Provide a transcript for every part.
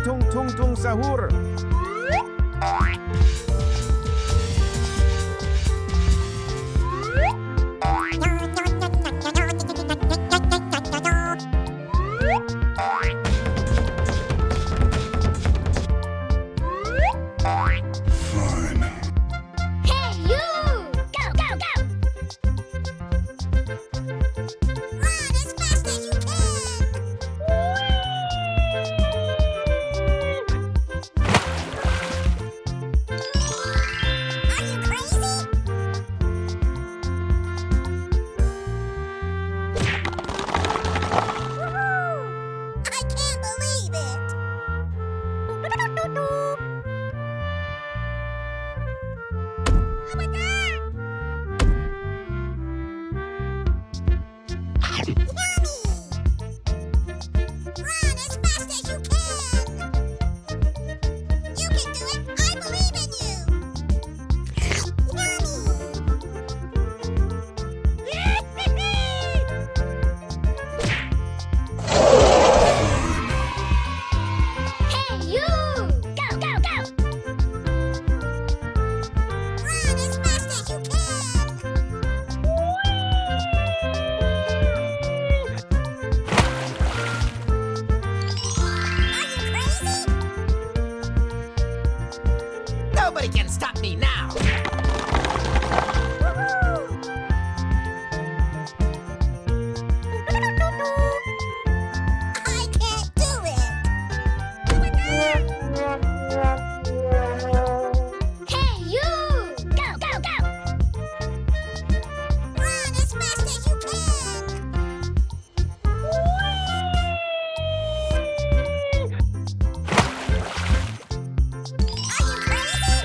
tung sahur. Nobody can stop me now! I can't do it! Hey, you! Go, go, go! Run as fast as you can! Are you crazy?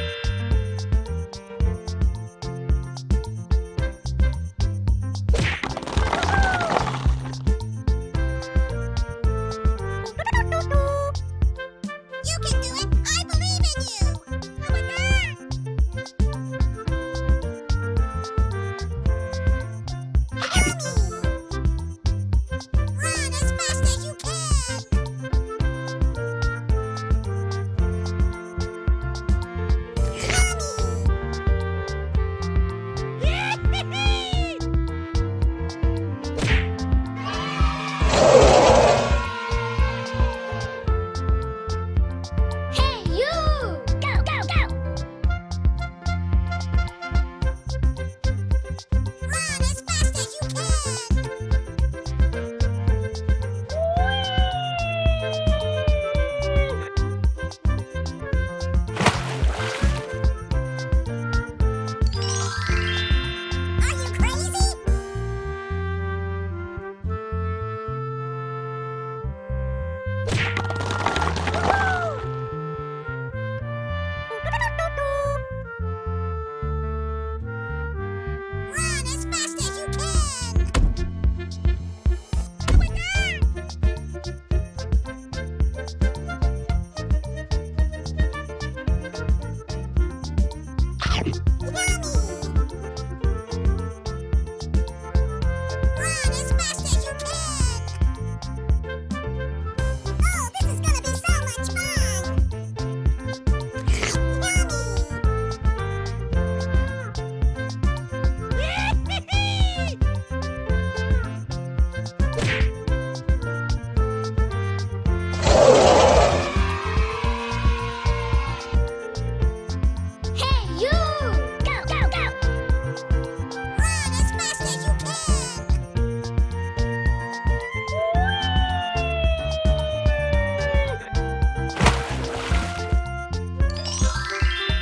You can do it! I believe in you! Run as fast as you can! Hey, you! Go, go, go! Run as fast as you can! Are you crazy? Run as fast as you can! Run as fast as you can! Oh, this is gonna be so much fun! Hey, you! Go, go, go! Run as fast as you can!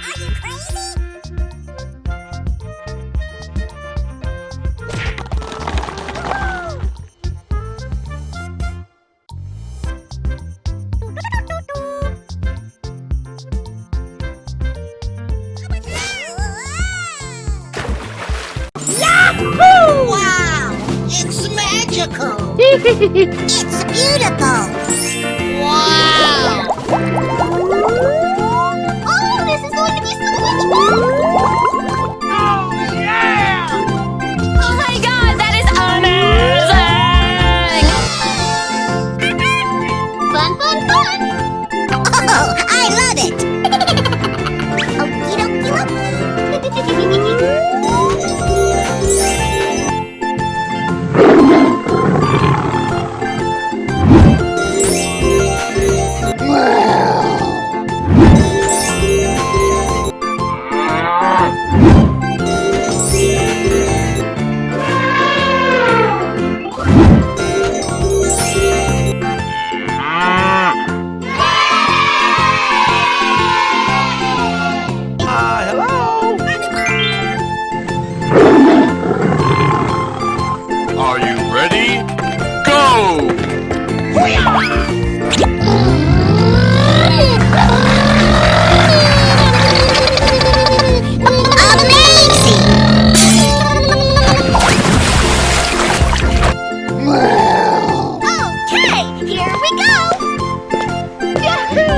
Are you crazy? Yahoo! Wow! It's magical! It's beautiful! Wow! Oh, this is going to be so much fun! Oh, yeah! Oh my god, that is amazing! Fun, fun, fun! Okay, here we go! Yahoo!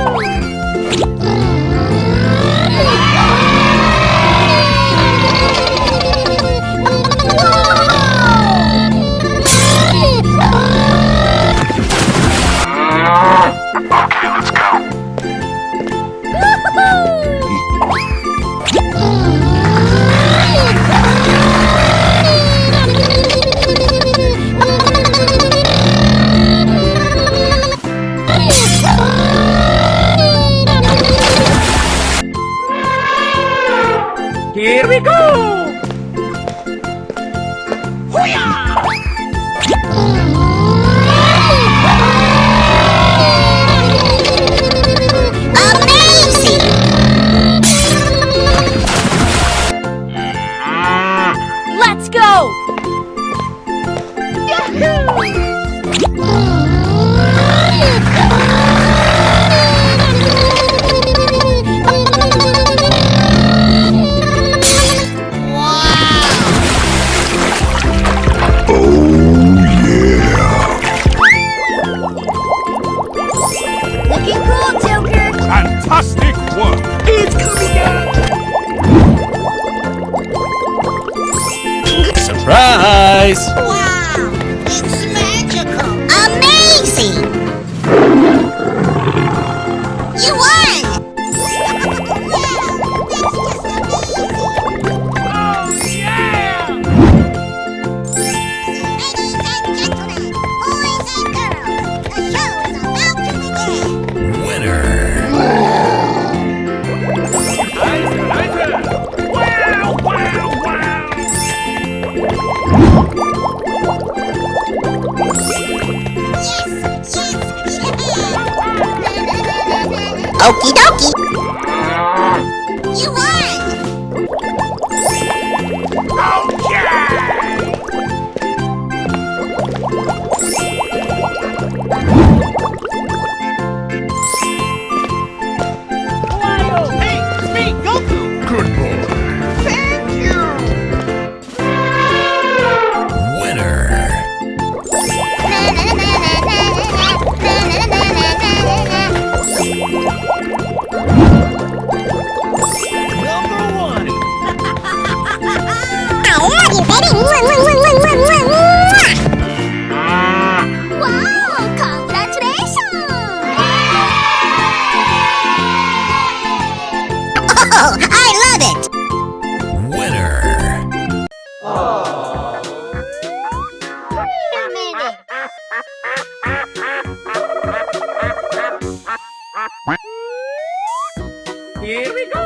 Okay, let's go. Here we go! Hoo-yah! Let's go! Yahoo! Looking cool, Joker! Fantastic work. It's coming out! Surprise! Wow! It's magical! Amazing! You won! Wow! That's just amazing! Oh, yeah! Ladies and gentlemen, boys and girls, the show is about to begin! Winner! Wow, wow, wow! Yes! Yes! Yeah! Okie dokie! You won! Hey, it's me, Goku! Good boy. Thank you! Winner! Number one! I love you, baby! Wow! Congratulations! Oh, I love it! Winner! Wait a minute! Here we go!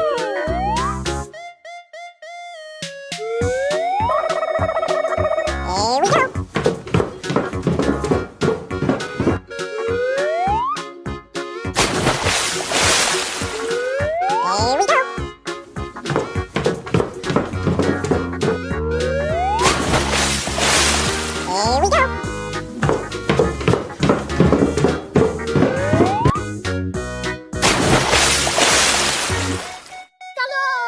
Here we go! Here we go! Here we go! Hello!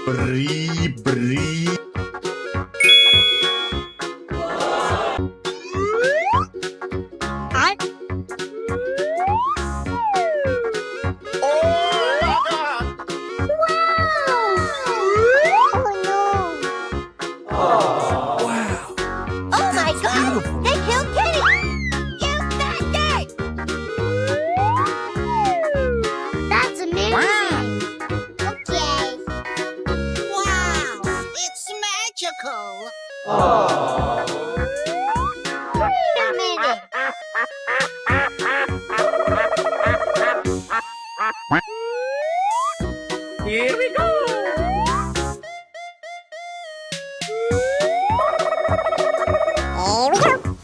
Bree, bree. Wow! a minute. Here we go. Here we go.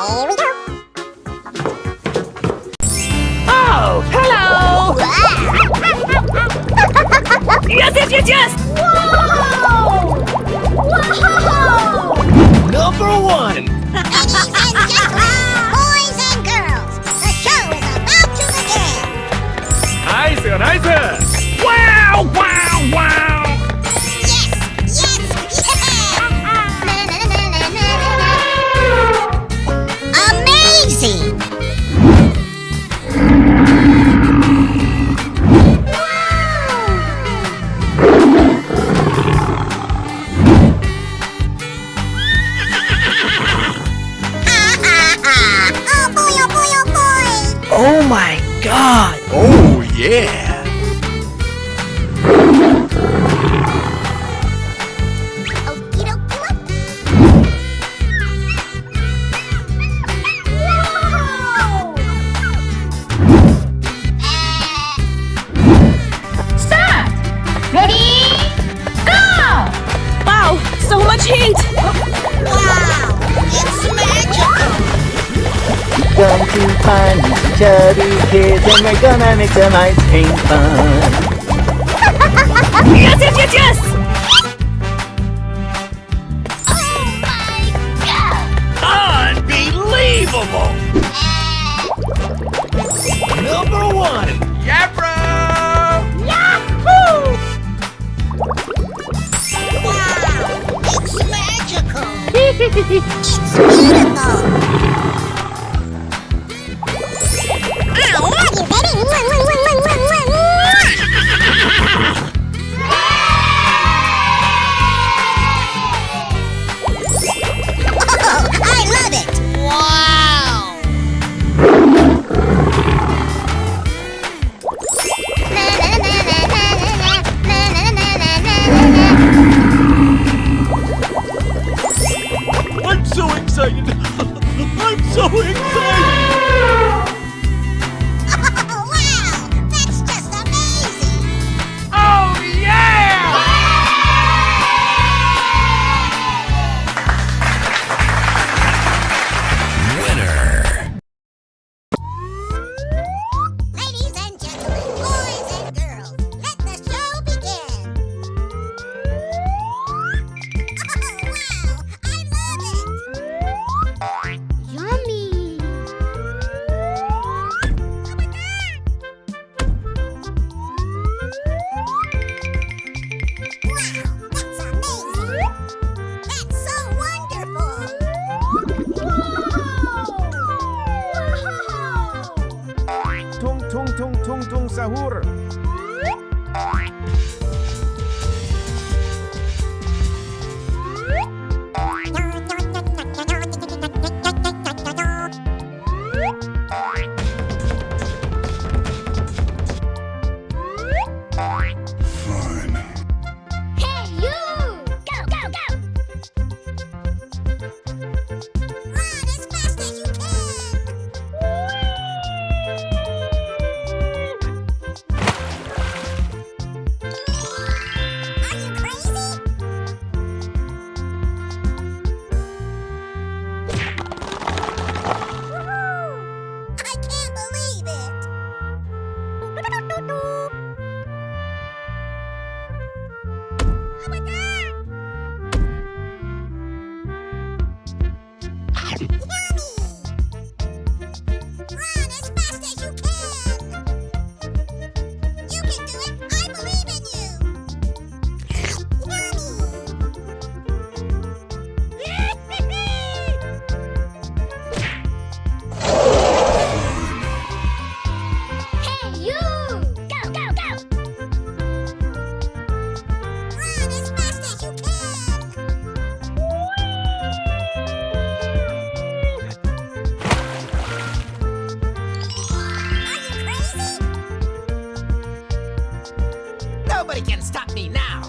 Here we go. Oh, hello. Yes, yes, yes, yes. Whoa! Whoa! Number one. Ladies and gentlemen, boys and girls, the show is about to begin. Nice, nice. Wow, wow, wow. Yes, yes, yeah! Na, na, na, na, na, na, na. Amazing! Oh boy, oh boy, oh boy! Oh my God. Oh, yeah. Okie dokie Start! Ready? Go! Wow, so much heat! Wow! It's magical! Come to find these chubby kids and we're gonna make some ice cream fun. Yes, yes, yes, yes! Oh my god! Unbelievable. Number one. Yeah, bro. Yahoo! Wow! It's magical! It's beautiful! I love you, baby! Mwah, mwah, mwah, mwah, mwah, mwah, mwah. Oh, I love it! Wow! Na, na, na, na, na, na, na, na, na, na, na. I'm so excited. I'm so excited. Oh, wow! That's just amazing! Oh, yeah. Winner. Ladies and gentlemen, boys and girls, let the show begin! Oh, wow! I love it! Yummy! Oh my god! Wow! That's amazing! That's so wonderful! Wow! Tung tung tung tung tung sahur. Fine. Hey, you! Go, go, go! Run as fast as you can! Are you crazy? Woohoo! I Nobody can stop me now.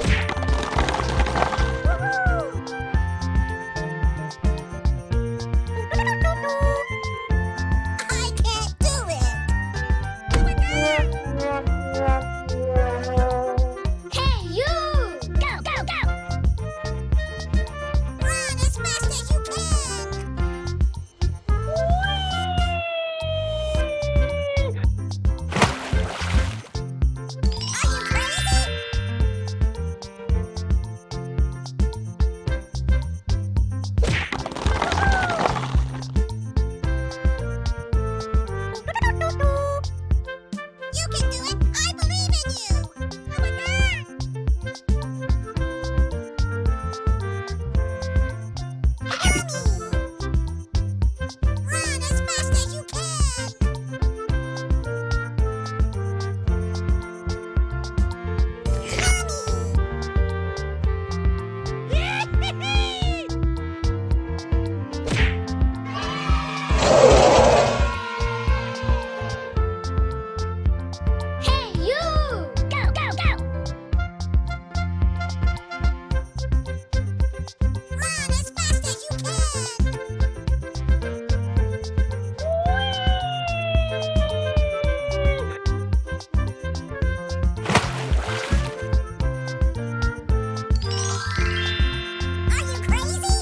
I can't do it. Hey, you! Go, go, go! Run as fast as you can. Are you crazy? You can do it. I believe in you. Run as fast as you can. Hey, you! Go, go, go! Run as fast as you can! Are you crazy?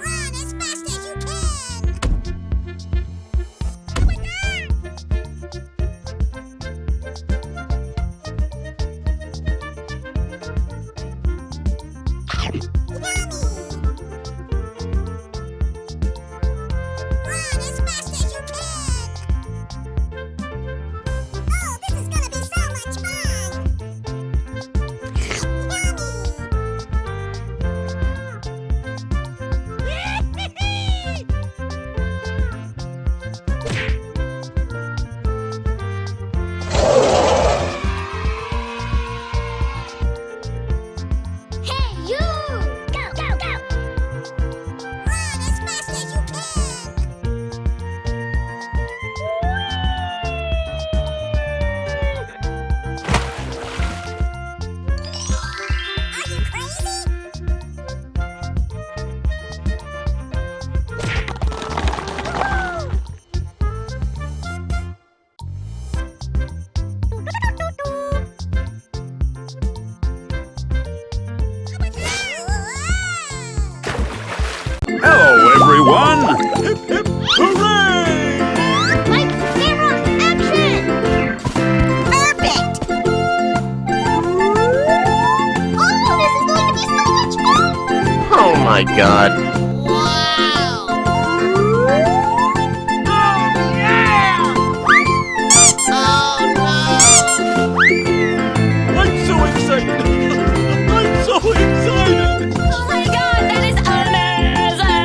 Run as fast as you can! Yummy! Run as fast as you can! Oh, this is gonna be so much fun! Yummy! Hey, you! Go, go, go! Run as fast as you can! Are you crazy? Hello, everyone! Hip, hip, hooray! Lights, camera, action! Perfect! Oh, this is going to be so much fun! Oh my god. Wow! I'm so excited! I'm so excited! Oh my god, that is amazing!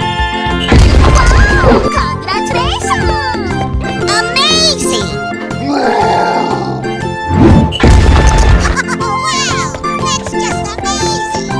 Congratulations! Amazing! Wow! That's just amazing!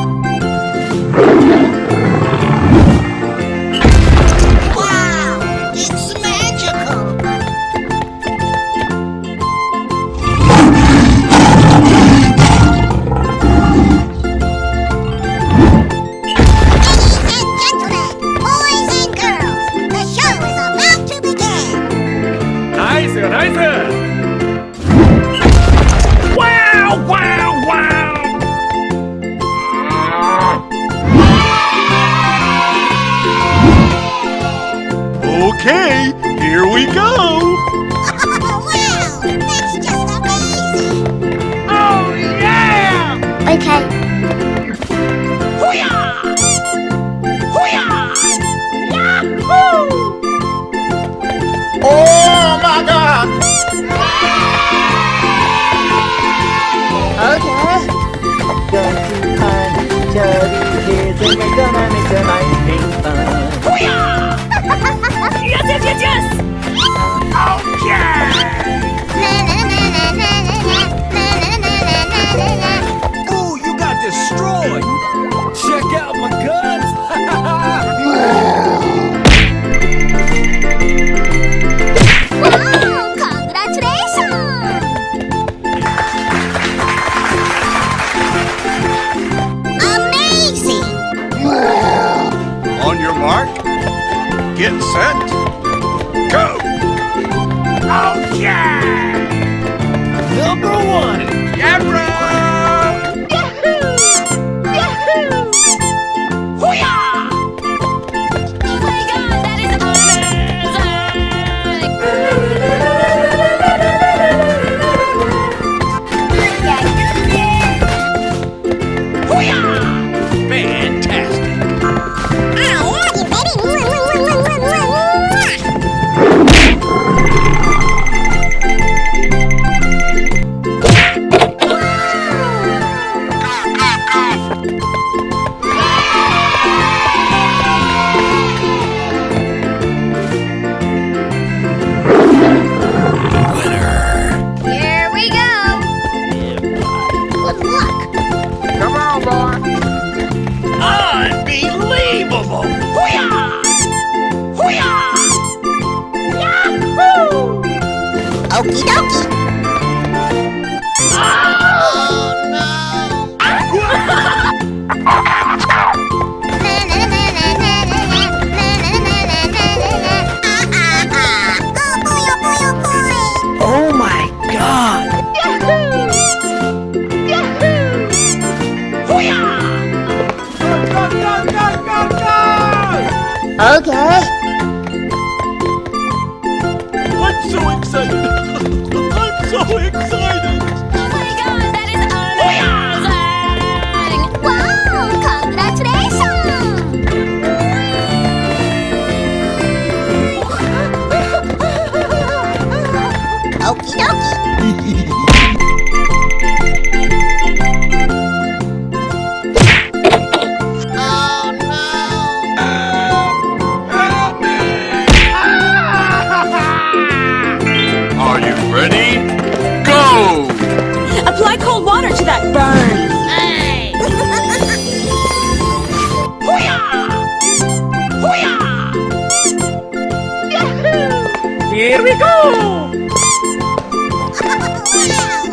Get set. Go. Okay. Number one. Yeah, bro. Oh my god, that is Fantastic. I love you, baby. Here we go. Good luck. Come on, boy. Unbelievable. Okie dokie. Oh my god. Okay. I'm so excited. I'm so excited. Oh my god, that is amazing. Wow, congratulations. Okie dokie. Help me. Are you ready? Go. Apply cold water to that burn. Hey. Here we go. Wow.